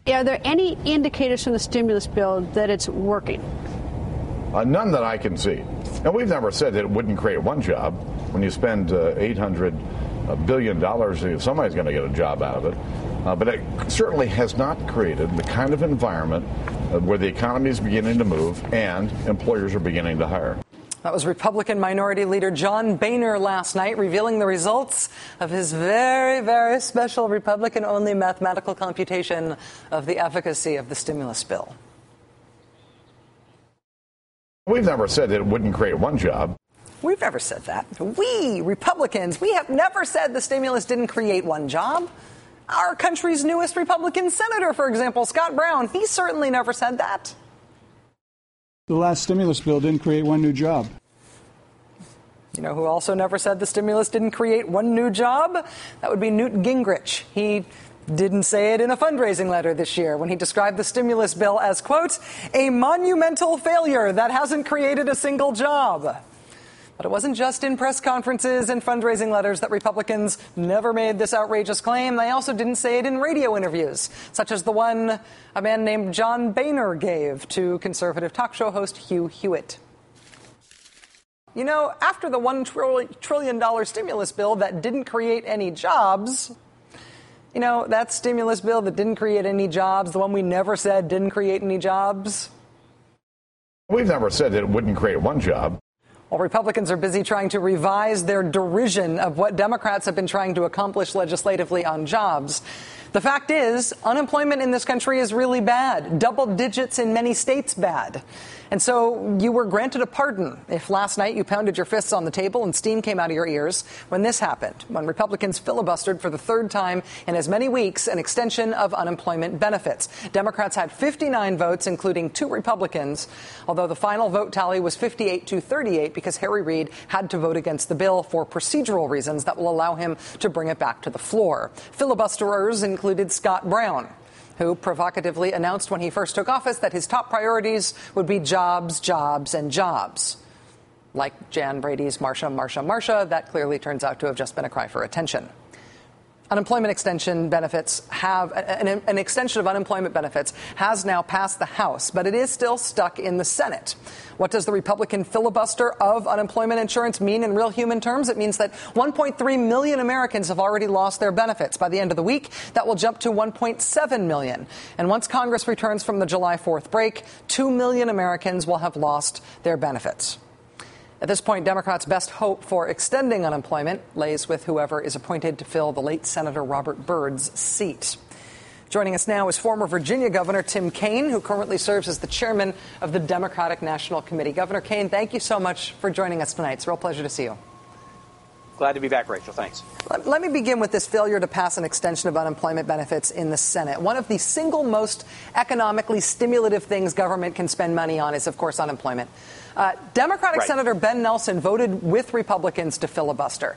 Are there any indicators from the stimulus bill that it's working? None that I can see. And we've never said that it wouldn't create one job. When you spend $800 billion, somebody's going to get a job out of it. But it certainly has not created the kind of environment where the economy is beginning to move and employers are beginning to hire. That was Republican Minority Leader John Boehner last night, revealing the results of his very, very special Republican-only mathematical computation of the efficacy of the stimulus bill. We've never said that it wouldn't create one job. We've never said that. We, Republicans, we have never said the stimulus didn't create one job. Our country's newest Republican senator, for example, Scott Brown, he certainly never said that. The last stimulus bill didn't create one new job. You know who also never said the stimulus didn't create one new job? That would be Newt Gingrich. He didn't say it in a fundraising letter this year when he described the stimulus bill as, quote, a monumental failure that hasn't created a single job. But it wasn't just in press conferences and fundraising letters that Republicans never made this outrageous claim. They also didn't say it in radio interviews, such as the one a man named John Boehner gave to conservative talk show host Hugh Hewitt. You know, after the $1 trillion stimulus bill that didn't create any jobs, you know, that stimulus bill that didn't create any jobs, the one we never said didn't create any jobs. We've never said that it wouldn't create one job. While Republicans are busy trying to revise their derision of what Democrats have been trying to accomplish legislatively on jobs, the fact is unemployment in this country is really bad, double digits in many states bad. And so you were granted a pardon if last night you pounded your fists on the table and steam came out of your ears when this happened, when Republicans filibustered for the third time in as many weeks an extension of unemployment benefits. Democrats had 59 votes, including 2 Republicans, although the final vote tally was 58-38 because Harry Reid had to vote against the bill for procedural reasons that will allow him to bring it back to the floor. Filibusterers included Scott Brown, who provocatively announced when he first took office that his top priorities would be jobs, jobs, and jobs. Like Jan Brady's Marsha, Marsha, Marsha, that clearly turns out to have just been a cry for attention. Unemployment extension benefits have an extension of unemployment benefits has now passed the House, but it is still stuck in the Senate. What does the Republican filibuster of unemployment insurance mean in real human terms? It means that 1.3 million Americans have already lost their benefits. By the end of the week, that will jump to 1.7 million. And once Congress returns from the July 4th break, 2 million Americans will have lost their benefits. At this point, Democrats' best hope for extending unemployment lays with whoever is appointed to fill the late Senator Robert Byrd's seat. Joining us now is former Virginia Governor Tim Kaine, who currently serves as the chairman of the Democratic National Committee. Governor Kaine, thank you so much for joining us tonight. It's a real pleasure to see you. Glad to be back, Rachel. Thanks. Let me begin with this failure to pass an extension of unemployment benefits in the Senate. One of the single most economically stimulative things government can spend money on is, of course, unemployment. Democratic Senator Ben Nelson voted with Republicans to filibuster.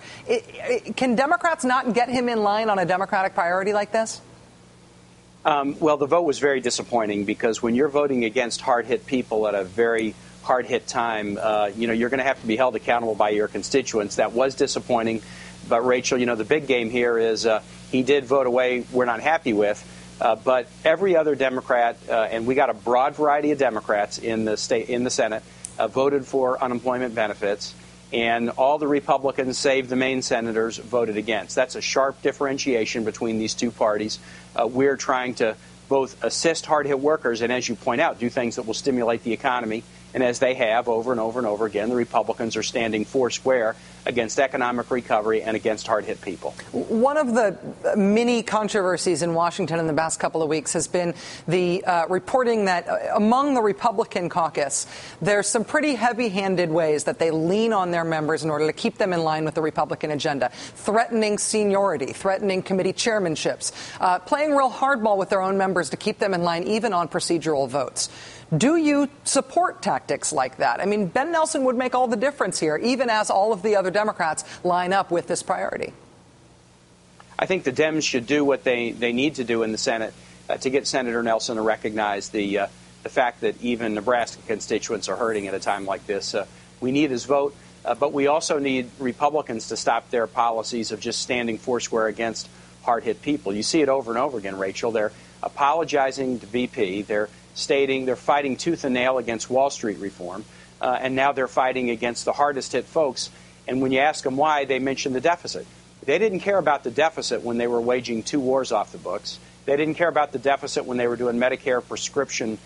Can Democrats not get him in line on a Democratic priority like this? Well, the vote was very disappointing because when you're voting against hard-hit people at a very hard-hit time, you're going to have to be held accountable by your constituents. That was disappointing. But, Rachel, the big game here is he did vote away we're not happy with. But every other Democrat, and we got a broad variety of Democrats in the Senate, voted for unemployment benefits. And all the Republicans, save the Maine senators, voted against. That's a sharp differentiation between these two parties. We're trying to both assist hard-hit workers and, as you point out, do things that will stimulate the economy. And as they have over and over and over again, the Republicans are standing foursquare against economic recovery and against hard-hit people. One of the mini controversies in Washington in the past couple of weeks has been the reporting that among the Republican caucus, there's some pretty heavy-handed ways that they lean on their members in order to keep them in line with the Republican agenda, threatening seniority, threatening committee chairmanships, playing real hardball with their own members to keep them in line even on procedural votes. Do you support tactics like that? I mean, Ben Nelson would make all the difference here, even as all of the other Democrats line up with this priority. I think the Dems should do what they need to do in the Senate to get Senator Nelson to recognize the fact that even Nebraska constituents are hurting at a time like this. We need his vote, but we also need Republicans to stop their policies of just standing foursquare against hard-hit people. You see it over and over again, Rachel. They're apologizing to BP. They're stating they're fighting tooth and nail against Wall Street reform. And now they're fighting against the hardest-hit folks. And when you ask them why, they mention the deficit. They didn't care about the deficit when they were waging 2 wars off the books. They didn't care about the deficit when they were doing Medicare prescription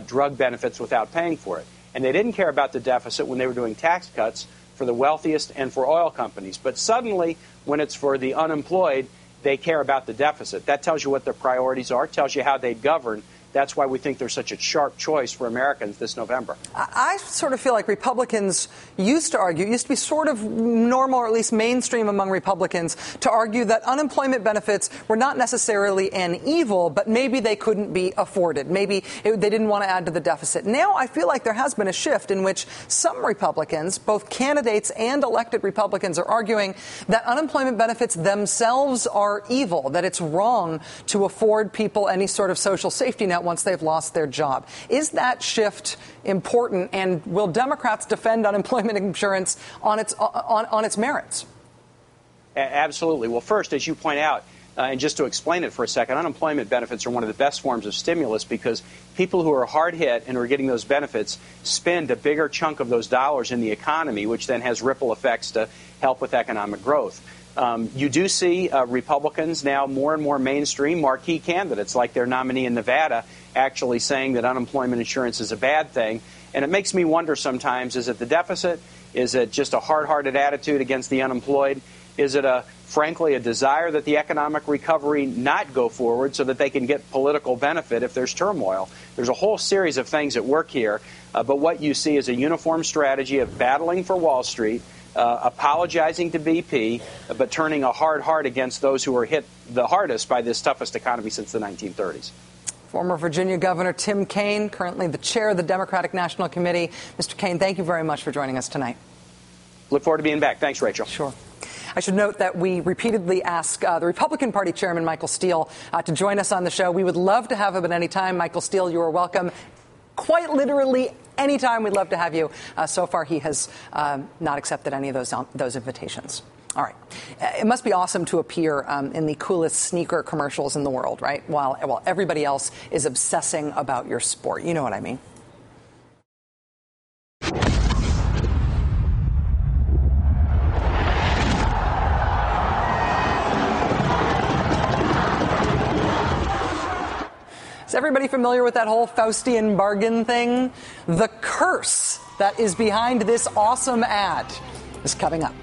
drug benefits without paying for it. And they didn't care about the deficit when they were doing tax cuts for the wealthiest and for oil companies. But suddenly, when it's for the unemployed, they care about the deficit. That tells you what their priorities are, tells you how they govern. That's why we think there's such a sharp choice for Americans this November. I sort of feel like Republicans used to be sort of normal, or at least mainstream among Republicans, to argue that unemployment benefits were not necessarily an evil, but maybe they couldn't be afforded. Maybe they didn't want to add to the deficit. Now I feel like there has been a shift in which some Republicans, both candidates and elected Republicans, are arguing that unemployment benefits themselves are evil, that it's wrong to afford people any sort of social safety net once they've lost their job. Is that shift important, and will Democrats defend unemployment insurance on its merits? Absolutely. Well, first, as you point out, and just to explain it for a second, unemployment benefits are one of the best forms of stimulus because people who are hard hit and are getting those benefits spend a bigger chunk of those dollars in the economy, which then has ripple effects to help with economic growth. You do see Republicans now more and more mainstream marquee candidates like their nominee in Nevada actually saying that unemployment insurance is a bad thing. And it makes me wonder sometimes, is it the deficit? Is it just a hard-hearted attitude against the unemployed? Is it, frankly, a desire that the economic recovery not go forward so that they can get political benefit if there's turmoil? There's a whole series of things at work here. But what you see is a uniform strategy of battling for Wall Street, apologizing to BP, but turning a hard heart against those who are hit the hardest by this toughest economy since the 1930s. Former Virginia Governor Tim Kaine, currently the chair of the Democratic National Committee. Mr. Kaine, thank you very much for joining us tonight. Look forward to being back. Thanks, Rachel. Sure. I should note that we repeatedly ask the Republican Party Chairman, Michael Steele, to join us on the show. We would love to have him at any time. Michael Steele, you are welcome. Quite literally, anytime we'd love to have you. So far, he has not accepted any of those invitations. All right. It must be awesome to appear in the coolest sneaker commercials in the world, right? While everybody else is obsessing about your sport. You know what I mean? Is everybody familiar with that whole Faustian bargain thing? The curse that is behind this awesome ad is coming up.